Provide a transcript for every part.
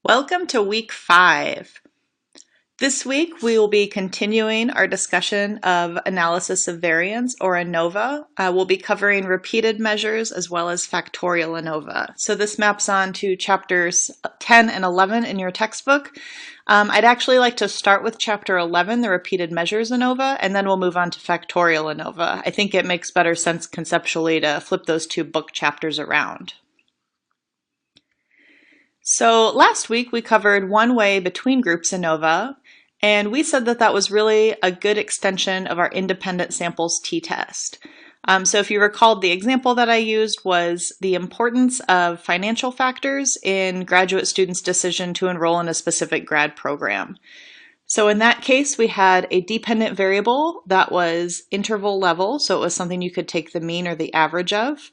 Welcome to week 5. This week we will be continuing our discussion of analysis of variance, or ANOVA. We'll be covering repeated measures as well as factorial ANOVA. So this maps on to chapters 10 and 11 in your textbook. I'd actually like to start with chapter 11, the repeated measures ANOVA, and then we'll move on to factorial ANOVA. I think it makes better sense conceptually to flip those two book chapters around. So last week we covered one way between groups ANOVA, and we said that that was really a good extension of our independent samples t-test. So if you recalled, the example that I used was the importance of financial factors in graduate students' decision to enroll in a specific grad program. So in that case, we had a dependent variable that was interval level, so it was something you could take the mean or the average of.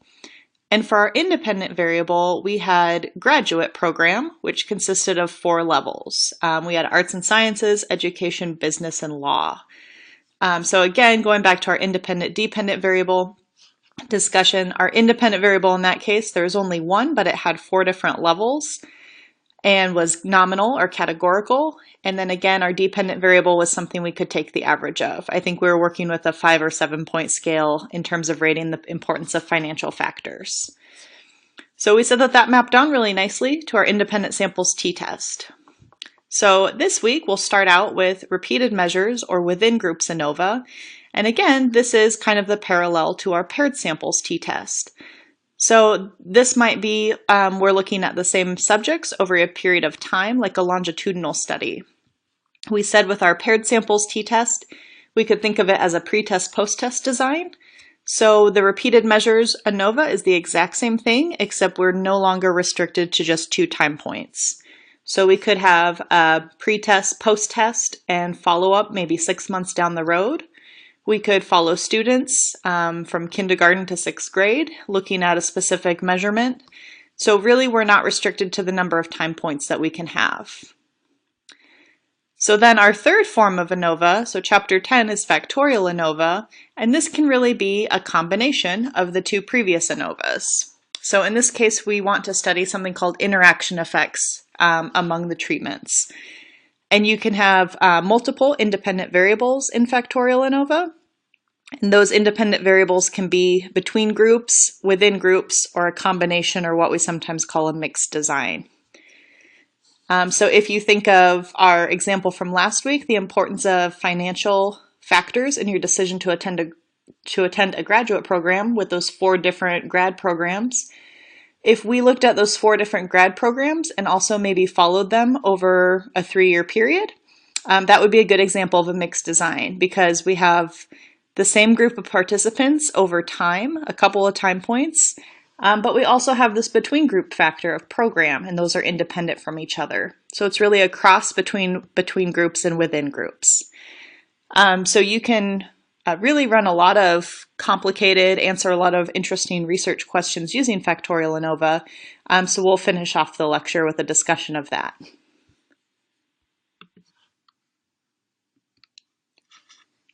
And for our independent variable, we had graduate program, which consisted of 4 levels. We had arts and sciences, education, business, and law. So again, going back to our independent-dependent variable discussion, our independent variable in that case, there was only one, but it had 4 different levels and was nominal or categorical. And then again, our dependent variable was something we could take the average of. I think we were working with a 5 or 7 point scale in terms of rating the importance of financial factors. So we said that that mapped on really nicely to our independent samples t-test. So this week we'll start out with repeated measures or within groups ANOVA. And again, this is kind of the parallel to our paired samples t-test. So this might be, we're looking at the same subjects over a period of time, like a longitudinal study. We said with our paired samples t-test, we could think of it as a pre-test, post-test design. So the repeated measures ANOVA is the exact same thing, except we're no longer restricted to just 2 time points. So we could have a pre-test, post-test, and follow-up maybe 6 months down the road. We could follow students from kindergarten to 6th grade, looking at a specific measurement. So really, we're not restricted to the number of time points that we can have. So then our third form of ANOVA, so chapter 10 is factorial ANOVA, and this can really be a combination of the 2 previous ANOVAs. So in this case, we want to study something called interaction effects among the treatments. And you can have multiple independent variables in factorial ANOVA. And those independent variables can be between groups, within groups, or a combination, or what we sometimes call a mixed design. So if you think of our example from last week, the importance of financial factors in your decision to attend a graduate program with those 4 different grad programs, if we looked at those 4 different grad programs and also maybe followed them over a 3-year period, that would be a good example of a mixed design, because we have the same group of participants over time, a couple of time points, but we also have this between group factor of program, and those are independent from each other. So it's really a cross between groups and within groups. So you can really run a lot of complicated, answer a lot of interesting research questions using factorial ANOVA. So we'll finish off the lecture with a discussion of that.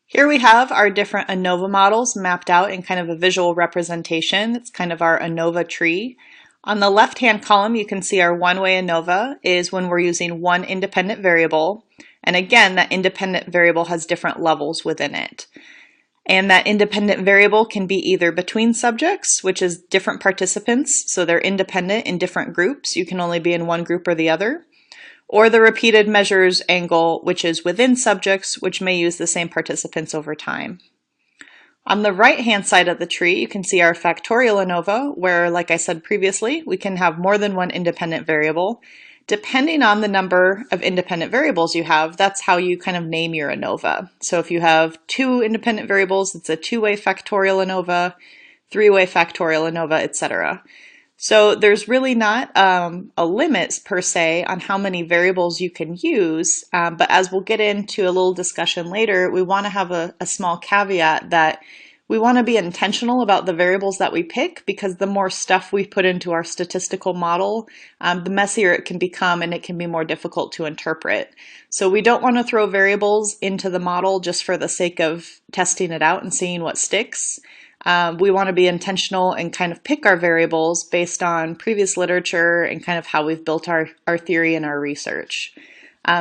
Here we have our different ANOVA models mapped out in kind of a visual representation. It's kind of our ANOVA tree. On the left-hand column, you can see our one-way ANOVA is when we're using one independent variable. And again, that independent variable has different levels within it. And that independent variable can be either between subjects, which is different participants, so they're independent in different groups. You can only be in one group or the other. Or the repeated measures angle, which is within subjects, which may use the same participants over time. On the right-hand side of the tree, you can see our factorial ANOVA, where, like I said previously, we can have more than one independent variable. Depending on the number of independent variables you have, that's how you kind of name your ANOVA. So if you have 2 independent variables, it's a 2-way factorial ANOVA, 3-way factorial ANOVA, etc. So there's really not a limit per se on how many variables you can use, but as we'll get into a little discussion later, we want to have a small caveat that we want to be intentional about the variables that we pick, because the more stuff we put into our statistical model, the messier it can become and it can be more difficult to interpret. So we don't want to throw variables into the model just for the sake of testing it out and seeing what sticks. We want to be intentional and kind of pick our variables based on previous literature and kind of how we've built our theory and our research.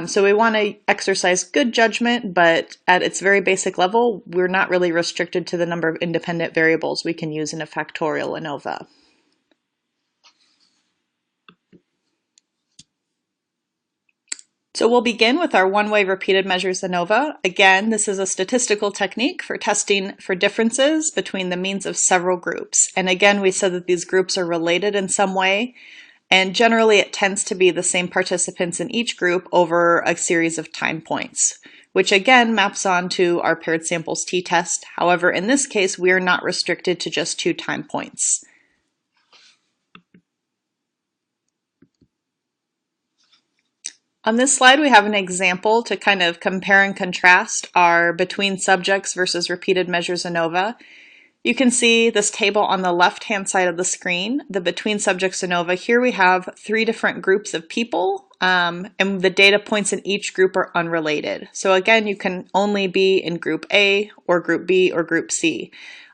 So we want to exercise good judgment, but at its very basic level, we're not really restricted to the number of independent variables we can use in a factorial ANOVA. So we'll begin with our one-way repeated measures ANOVA. Again, this is a statistical technique for testing for differences between the means of several groups. And again, we said that these groups are related in some way, and generally it tends to be the same participants in each group over a series of time points, which again maps onto our paired samples t-test. However, in this case, we are not restricted to just 2 time points. On this slide, we have an example to kind of compare and contrast our between subjects versus repeated measures ANOVA. You can see this table on the left-hand side of the screen, the between subjects ANOVA. Here we have 3 different groups of people, and the data points in each group are unrelated. So again, you can only be in group A or group B or group C.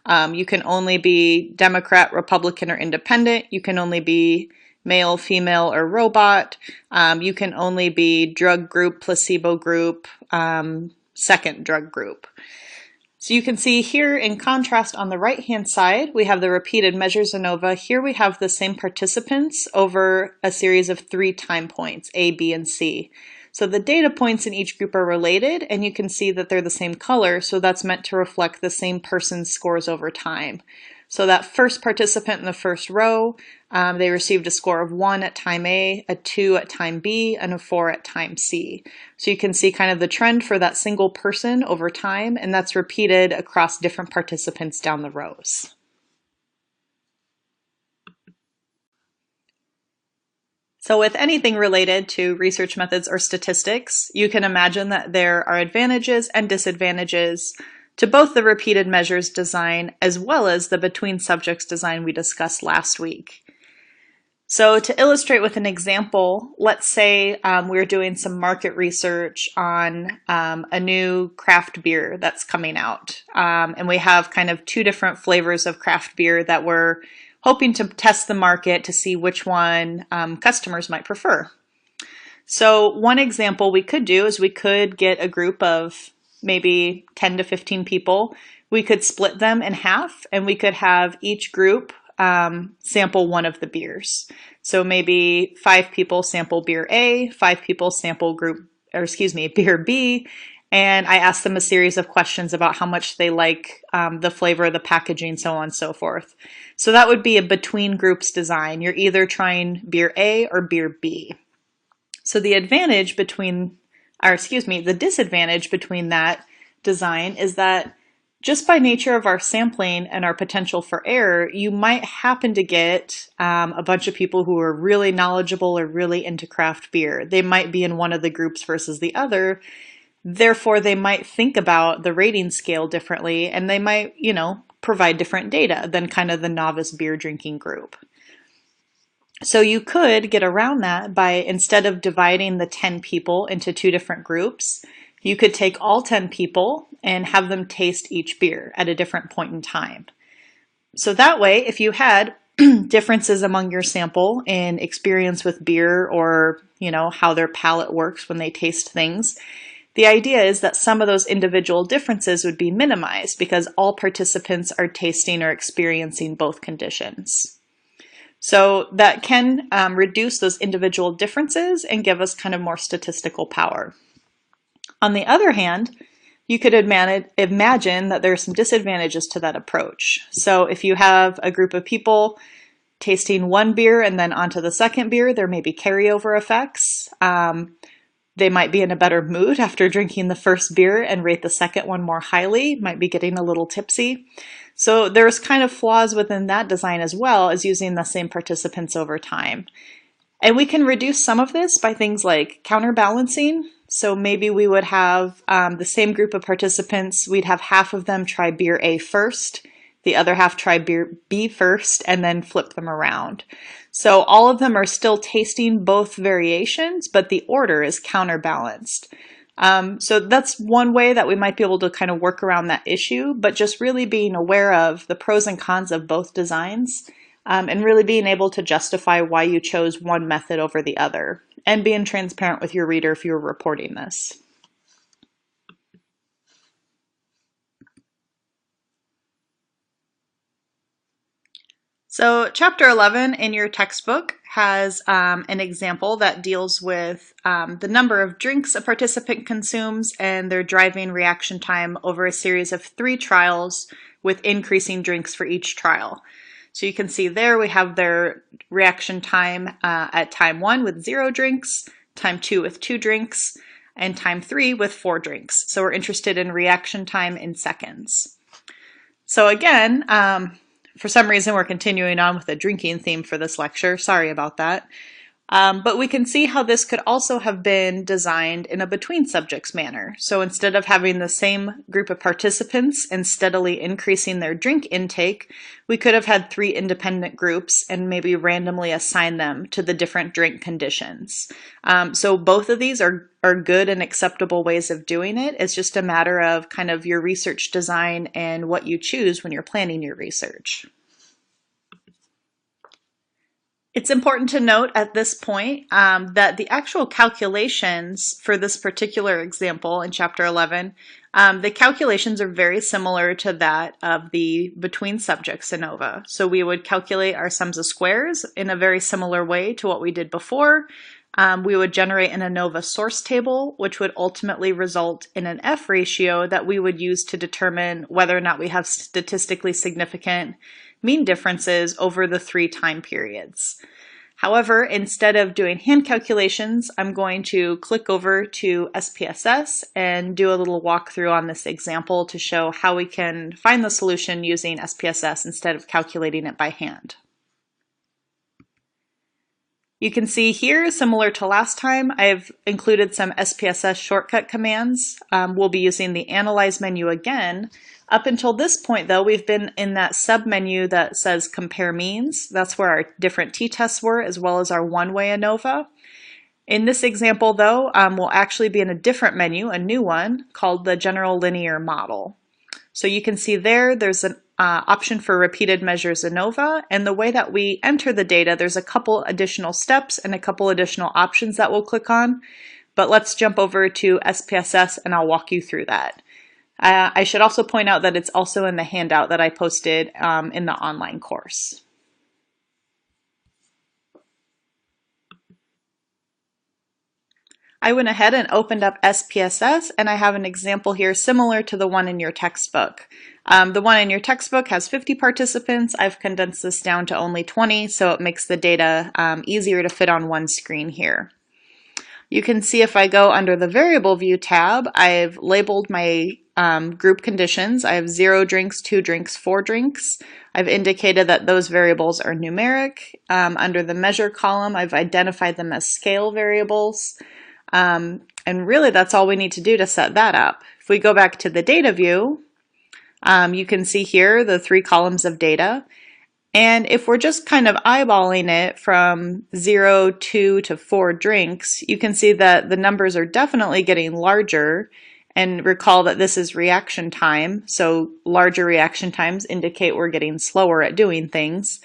You can only be Democrat, Republican, or Independent. You can only be male, female, or robot. You can only be drug group, placebo group, second drug group. So you can see here in contrast on the right-hand side, we have the repeated measures ANOVA. Here we have the same participants over a series of 3 time points, A, B, and C. So the data points in each group are related, and you can see that they're the same color, so that's meant to reflect the same person's scores over time. So that first participant in the first row, they received a score of 1 at time A, a 2 at time B, and a 4 at time C. So you can see kind of the trend for that single person over time, and that's repeated across different participants down the rows. So with anything related to research methods or statistics, you can imagine that there are advantages and disadvantages to both the repeated measures design as well as the between subjects design we discussed last week. So to illustrate with an example, let's say we're doing some market research on a new craft beer that's coming out. And we have kind of 2 different flavors of craft beer that we're hoping to test the market to see which one customers might prefer. So one example we could do is we could get a group of maybe 10 to 15 people. We could split them in half, and we could have each group sample one of the beers. So maybe 5 people sample beer A, 5 people sample beer B, and I ask them a series of questions about how much they like the flavor, the packaging, so on and so forth. So that would be a between groups design. You're either trying beer A or beer B. So the disadvantage between that design is that just by nature of our sampling and our potential for error, you might happen to get a bunch of people who are really knowledgeable or really into craft beer. They might be in one of the groups versus the other. Therefore, they might think about the rating scale differently, and they might, provide different data than kind of the novice beer drinking group. So you could get around that by, instead of dividing the 10 people into 2 different groups, you could take all 10 people and have them taste each beer at a different point in time. So that way, if you had differences among your sample in experience with beer or, how their palate works when they taste things, the idea is that some of those individual differences would be minimized because all participants are tasting or experiencing both conditions. So that can reduce those individual differences and give us kind of more statistical power. On the other hand, you could imagine that there are some disadvantages to that approach. So if you have a group of people tasting one beer and then onto the second beer, there may be carryover effects. They might be in a better mood after drinking the first beer and rate the second one more highly, might be getting a little tipsy. So there's kind of flaws within that design as well as using the same participants over time. And we can reduce some of this by things like counterbalancing. So maybe we would have the same group of participants, we'd have half of them try beer A first, the other half try beer B first, and then flip them around. So all of them are still tasting both variations, but the order is counterbalanced. So that's one way that we might be able to kind of work around that issue, but just really being aware of the pros and cons of both designs, and really being able to justify why you chose one method over the other, and being transparent with your reader if you're reporting this. So chapter 11 in your textbook has an example that deals with the number of drinks a participant consumes and their driving reaction time over a series of 3 trials with increasing drinks for each trial. So you can see there we have their reaction time at time 1 with 0 drinks, time 2 with 2 drinks, and time 3 with 4 drinks. So we're interested in reaction time in seconds. So again, for some reason, we're continuing on with a drinking theme for this lecture. Sorry about that. But we can see how this could also have been designed in a between subjects manner. So instead of having the same group of participants and steadily increasing their drink intake, we could have had 3 independent groups and maybe randomly assign them to the different drink conditions. So both of these are good and acceptable ways of doing it. It's just a matter of kind of your research design and what you choose when you're planning your research. It's important to note at this point that the actual calculations for this particular example in Chapter 11, the calculations are very similar to that of the between subjects ANOVA. So we would calculate our sums of squares in a very similar way to what we did before. We would generate an ANOVA source table, which would ultimately result in an F ratio that we would use to determine whether or not we have statistically significant mean differences over the 3 time periods. However, instead of doing hand calculations, I'm going to click over to SPSS and do a little walkthrough on this example to show how we can find the solution using SPSS instead of calculating it by hand. You can see here, similar to last time, I've included some SPSS shortcut commands. We'll be using the Analyze menu again. Up until this point, though, we've been in that sub-menu that says Compare Means. That's where our different t-tests were, as well as our one-way ANOVA. In this example, though, we'll actually be in a different menu, a new one, called the General Linear Model. So you can see there's an option for repeated measures ANOVA, and the way that we enter the data, there's a couple additional steps and a couple additional options that we'll click on. But let's jump over to SPSS and I'll walk you through that. I should also point out that it's also in the handout that I posted in the online course. I went ahead and opened up SPSS, and I have an example here similar to the one in your textbook. The one in your textbook has 50 participants. I've condensed this down to only 20, so it makes the data easier to fit on one screen here. You can see if I go under the Variable View tab, I've labeled my group conditions. I have 0 drinks, 2 drinks, 4 drinks. I've indicated that those variables are numeric. Under the Measure column, I've identified them as scale variables. And really, that's all we need to do to set that up. If we go back to the Data view, you can see here the 3 columns of data. And if we're just kind of eyeballing it from 0, 2 to 4 drinks, you can see that the numbers are definitely getting larger. And recall that this is reaction time, so larger reaction times indicate we're getting slower at doing things.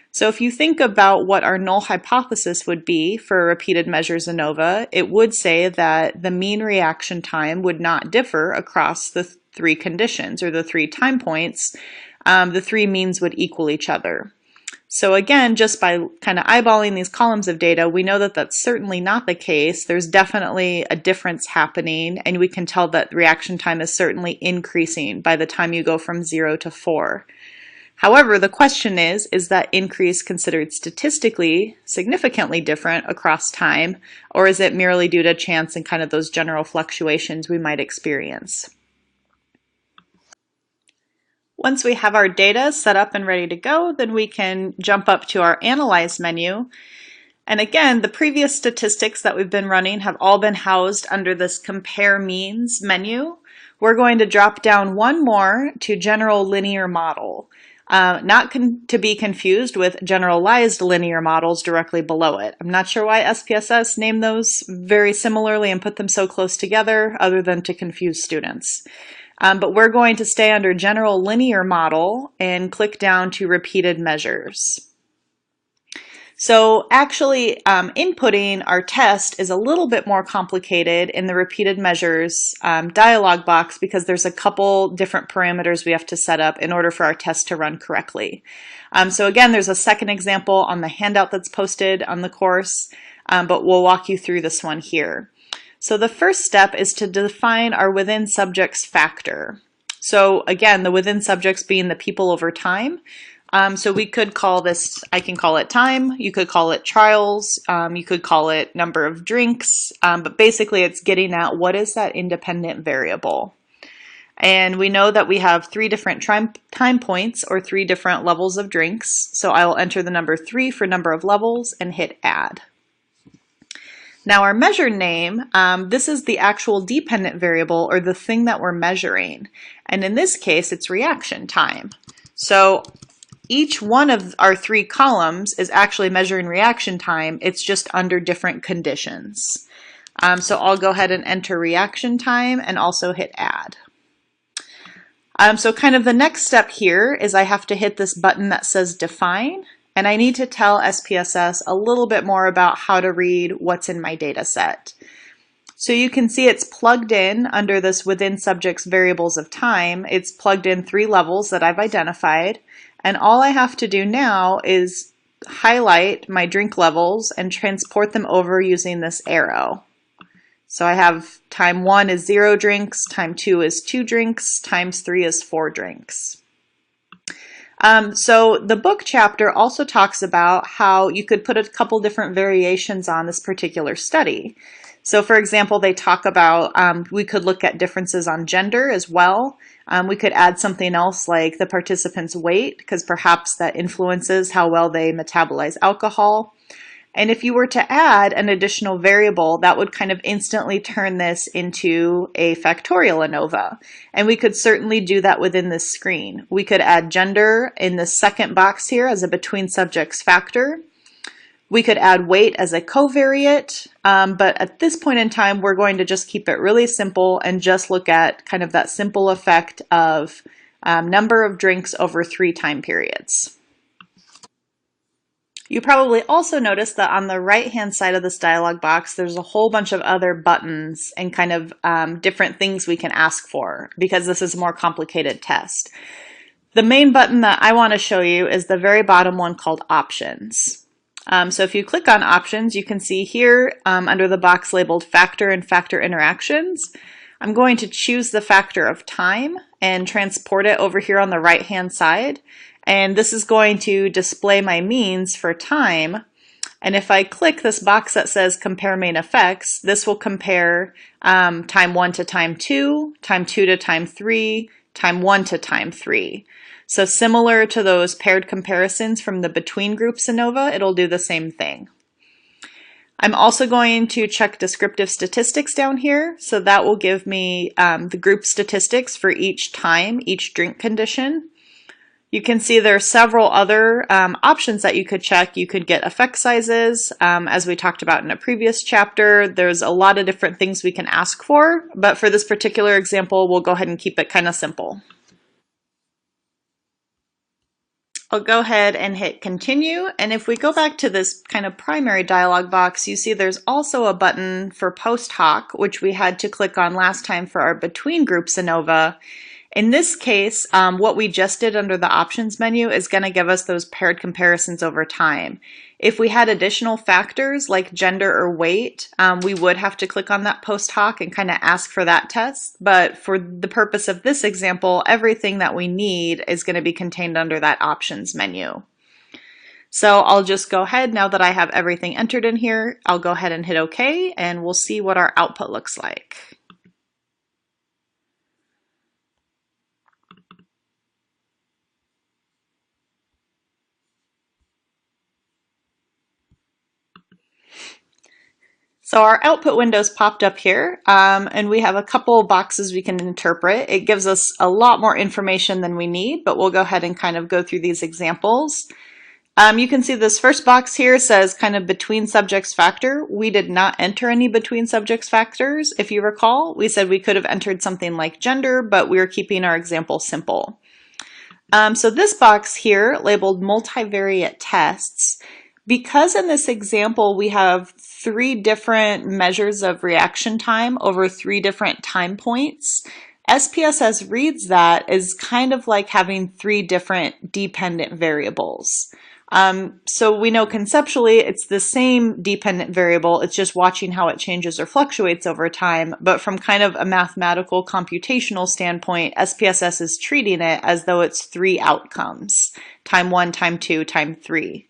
So if you think about what our null hypothesis would be for repeated measures ANOVA, it would say that the mean reaction time would not differ across the 3 conditions or the 3 time points. The 3 means would equal each other. So again, just by kind of eyeballing these columns of data, we know that that's certainly not the case. There's definitely a difference happening, and we can tell that reaction time is certainly increasing by the time you go from 0 to 4. However, the question is that increase considered statistically significantly different across time, or is it merely due to chance and kind of those general fluctuations we might experience? Once we have our data set up and ready to go, then we can jump up to our Analyze menu. And again, the previous statistics that we've been running have all been housed under this Compare Means menu. We're going to drop down one more to General Linear Model. not to be confused with generalized linear models directly below it. I'm not sure why SPSS named those very similarly and put them so close together, other than to confuse students. But we're going to stay under general linear model and click down to repeated measures. So actually inputting our test is a little bit more complicated in the repeated measures dialog box because there's a couple different parameters we have to set up in order for our test to run correctly. So again, there's a second example on the handout that's posted on the course, but we'll walk you through this one here. So the first step is to define our within subjects factor. So again, the within subjects being the people over time. So we could call this, I can call it time, you could call it trials, you could call it number of drinks, but basically it's getting at what is that independent variable. And we know that we have 3 different time points or 3 different levels of drinks. So I will enter the number 3 for number of levels and hit add. Now our measure name, this is the actual dependent variable or the thing that we're measuring. And in this case, it's reaction time. So each one of our 3 columns is actually measuring reaction time. It's just under different conditions. So I'll go ahead and enter reaction time and also hit add. So kind of the next step here is I have to hit this button that says define, and I need to tell SPSS a little bit more about how to read what's in my data set. So you can see it's plugged in under this within subjects variables of time. It's plugged in 3 levels that I've identified. And all I have to do now is highlight my drink levels and transport them over using this arrow. So I have time 1 is 0 drinks, time 2 is 2 drinks, times 3 is 4 drinks. So the book chapter also talks about how you could put a couple different variations on this particular study. So for example, they talk about we could look at differences on gender as well. We could add something else like the participant's weight, because perhaps that influences how well they metabolize alcohol. And if you were to add an additional variable, that would kind of instantly turn this into a factorial ANOVA. And we could certainly do that within this screen. We could add gender in the second box here as a between subjects factor. We could add weight as a covariate, but at this point in time, we're going to just keep it really simple and just look at kind of that simple effect of number of drinks over 3 time periods. You probably also noticed that on the right-hand side of this dialog box, there's a whole bunch of other buttons and kind of different things we can ask for because this is a more complicated test. The main button that I want to show you is the very bottom one called Options. So if you click on Options, you can see here under the box labeled Factor and Factor Interactions, I'm going to choose the factor of time and transport it over here on the right-hand side. And this is going to display my means for time. And if I click this box that says Compare Main Effects, this will compare time 1 to time 2, time 2 to time 3, time 1 to time 3. So similar to those paired comparisons from the between groups ANOVA, it'll do the same thing. I'm also going to check descriptive statistics down here. So that will give me the group statistics for each time, each drink condition. You can see there are several other options that you could check. You could get effect sizes, as we talked about in a previous chapter. There's a lot of different things we can ask for, but for this particular example, we'll go ahead and keep it kind of simple. I'll go ahead and hit continue. And if we go back to this kind of primary dialog box, you see there's also a button for post hoc, which we had to click on last time for our between groups ANOVA. In this case, what we just did under the options menu is going to give us those paired comparisons over time. If we had additional factors like gender or weight, we would have to click on that post hoc and kind of ask for that test. But for the purpose of this example, everything that we need is going to be contained under that options menu. So I'll just go ahead, now that I have everything entered in here, I'll go ahead and hit OK, and we'll see what our output looks like. So our output window's popped up here, and we have a couple boxes we can interpret. It gives us a lot more information than we need, but we'll go ahead and kind of go through these examples. You can see this first box here says kind of between subjects factor. We did not enter any between subjects factors. If you recall, we said we could have entered something like gender, but we're keeping our example simple. So this box here labeled multivariate tests, because in this example we have 3 different measures of reaction time over 3 different time points, SPSS reads that as kind of like having 3 different dependent variables. So we know conceptually it's the same dependent variable, it's just watching how it changes or fluctuates over time, but from kind of a mathematical computational standpoint, SPSS is treating it as though it's 3 outcomes, time 1, time 2, time 3.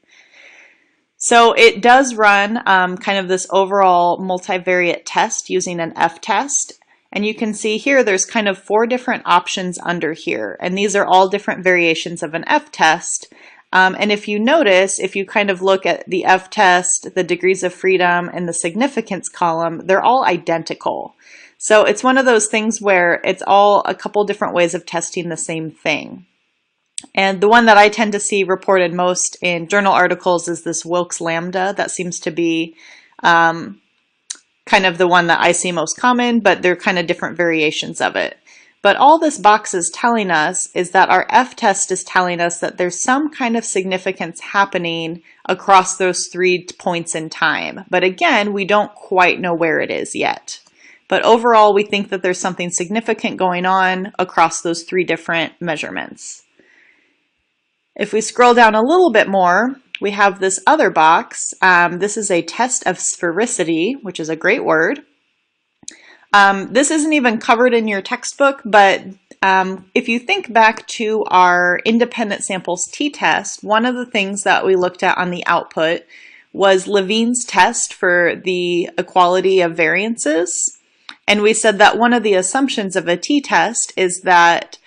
So it does run kind of this overall multivariate test using an F-test. And you can see here there's kind of 4 different options under here. And these are all different variations of an F-test. And if you notice, if you kind of look at the F-test, the degrees of freedom, and the significance column, they're all identical. So it's one of those things where it's all a couple different ways of testing the same thing. And the one that I tend to see reported most in journal articles is this Wilks Lambda. That seems to be kind of the one that I see most common, but they're kind of different variations of it. But all this box is telling us is that our F-test is telling us that there's some kind of significance happening across those 3 points in time. But again, we don't quite know where it is yet. But overall, we think that there's something significant going on across those 3 different measurements. If we scroll down a little bit more, we have this other box. This is a test of sphericity, which is a great word. This isn't even covered in your textbook, but if you think back to our independent samples t-test, one of the things that we looked at on the output was Levene's test for the equality of variances. And we said that one of the assumptions of a t-test is that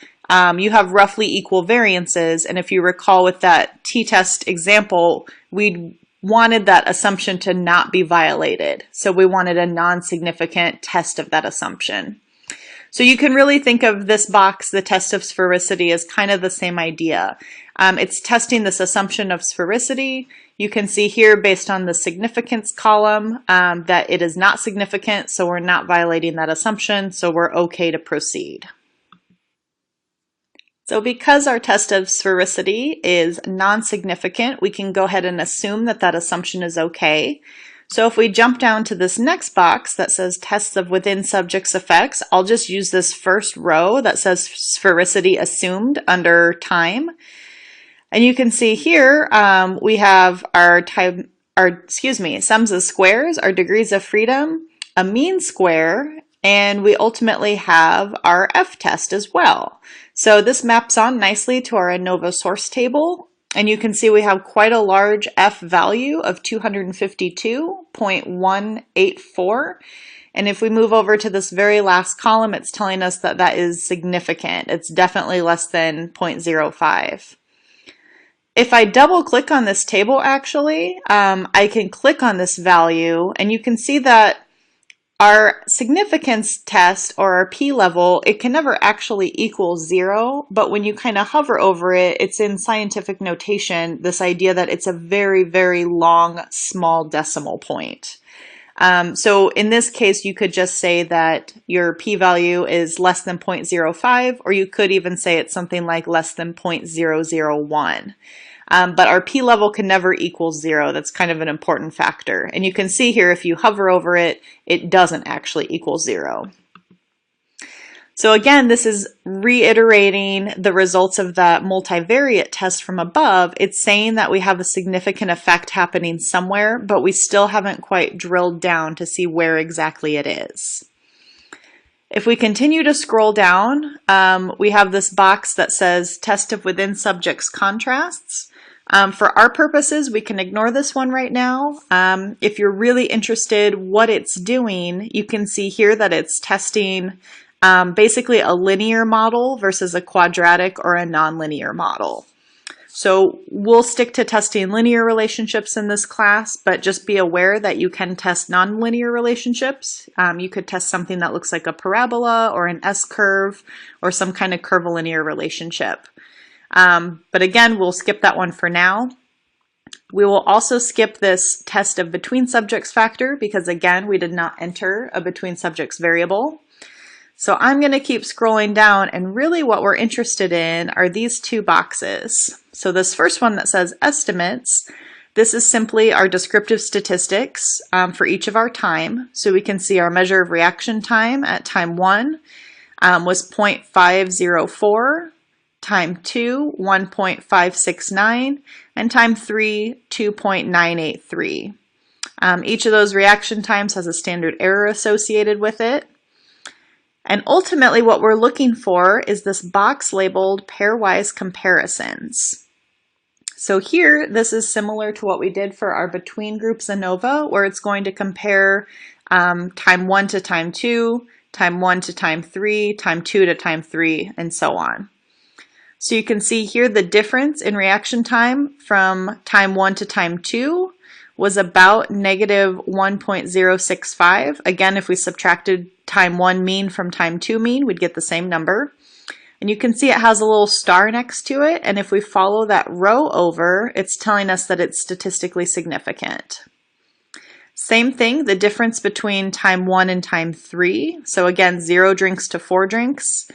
you have roughly equal variances. And if you recall with that t-test example, we wanted that assumption to not be violated. So we wanted a non-significant test of that assumption. So you can really think of this box, the test of sphericity, as kind of the same idea. It's testing this assumption of sphericity. You can see here based on the significance column that it is not significant, so we're not violating that assumption, so we're okay to proceed. So because our test of sphericity is non-significant, we can go ahead and assume that that assumption is okay. So if we jump down to this next box that says tests of within subjects effects, I'll just use this first row that says sphericity assumed under time. And you can see here we have our sums of squares, our degrees of freedom, a mean square, and we ultimately have our F-test as well. So this maps on nicely to our ANOVA source table, and you can see we have quite a large F value of 252.184. And if we move over to this very last column, it's telling us that that is significant. It's definitely less than 0.05. If I double click on this table, actually, I can click on this value, and you can see that our significance test, or our P level, it can never actually equal 0, but when you kind of hover over it, it's in scientific notation, this idea that it's a very, very long, small decimal point. So in this case, you could just say that your p-value is less than 0.05, or you could even say it's something like less than 0.001. But our p level can never equal 0. That's kind of an important factor. And you can see here, if you hover over it, it doesn't actually equal 0. So again, this is reiterating the results of that multivariate test from above. It's saying that we have a significant effect happening somewhere, but we still haven't quite drilled down to see where exactly it is. If we continue to scroll down, we have this box that says test of within subjects contrasts. For our purposes, we can ignore this one right now. If you're really interested what it's doing, you can see here that it's testing basically a linear model versus a quadratic or a nonlinear model. So we'll stick to testing linear relationships in this class, but just be aware that you can test nonlinear relationships. You could test something that looks like a parabola or an S-curve or some kind of curvilinear relationship. But again, we'll skip that one for now. We will also skip this test of between subjects factor because again, we did not enter a between subjects variable. So I'm going to keep scrolling down, and really what we're interested in are these two boxes. So this first one that says estimates, this is simply our descriptive statistics for each of our time. So we can see our measure of reaction time at time 1 was 0.504, time 2, 1.569, and time 3, 2.983. Each of those reaction times has a standard error associated with it. And ultimately what we're looking for is this box labeled pairwise comparisons. So here, this is similar to what we did for our between groups ANOVA, where it's going to compare time 1 to time 2, time 1 to time 3, time 2 to time 3, and so on. So you can see here the difference in reaction time from time 1 to time 2 was about negative 1.065. Again, if we subtracted time 1 mean from time 2 mean, we'd get the same number. And you can see it has a little star next to it, and if we follow that row over, it's telling us that it's statistically significant. Same thing, the difference between time 1 and time 3, so again, 0 drinks to 4 drinks,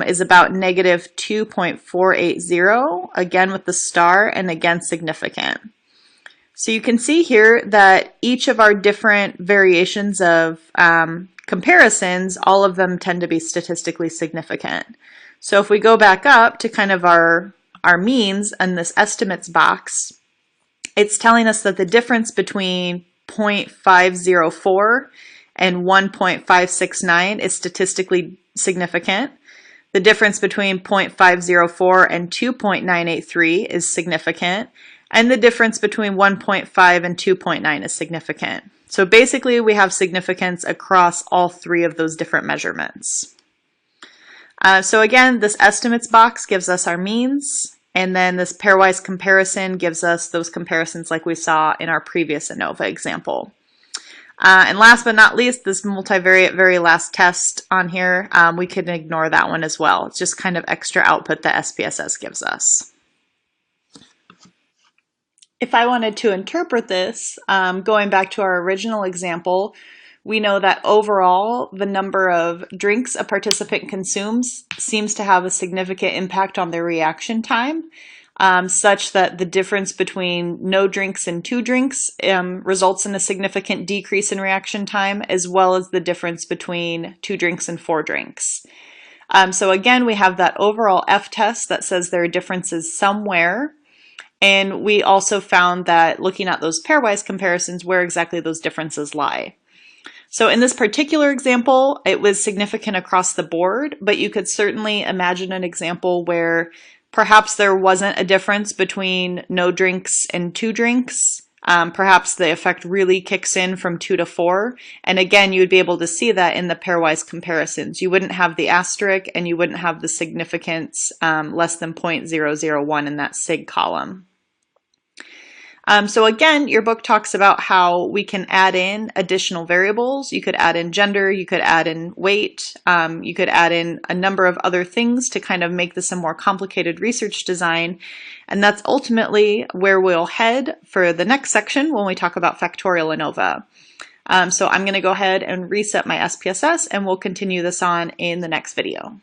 is about negative 2.480, again with the star, and again significant. So you can see here that each of our different variations of comparisons, all of them tend to be statistically significant. So if we go back up to kind of our means in this estimates box, it's telling us that the difference between 0.504 and 1.569 is statistically significant. The difference between 0.504 and 2.983 is significant. And the difference between 1.5 and 2.9 is significant. So basically we have significance across all three of those different measurements. So again, this estimates box gives us our means, and then this pairwise comparison gives us those comparisons like we saw in our previous ANOVA example. And last but not least, this multivariate very last test on here, we can ignore that one as well. It's just kind of extra output that SPSS gives us. If I wanted to interpret this, going back to our original example, we know that overall the number of drinks a participant consumes seems to have a significant impact on their reaction time, such that the difference between no drinks and 2 drinks results in a significant decrease in reaction time, as well as the difference between 2 drinks and 4 drinks. So again, we have that overall F test that says there are differences somewhere. And we also found that looking at those pairwise comparisons, where exactly those differences lie. So in this particular example, it was significant across the board, but you could certainly imagine an example where perhaps there wasn't a difference between no drinks and 2 drinks. Perhaps the effect really kicks in from 2 to 4. And again, you would be able to see that in the pairwise comparisons. You wouldn't have the asterisk and you wouldn't have the significance less than 0.001 in that sig column. So again, your book talks about how we can add in additional variables. You could add in gender, you could add in weight, you could add in a number of other things to kind of make this a more complicated research design. And that's ultimately where we'll head for the next section when we talk about factorial ANOVA. So I'm going to go ahead and reset my SPSS, and we'll continue this on in the next video.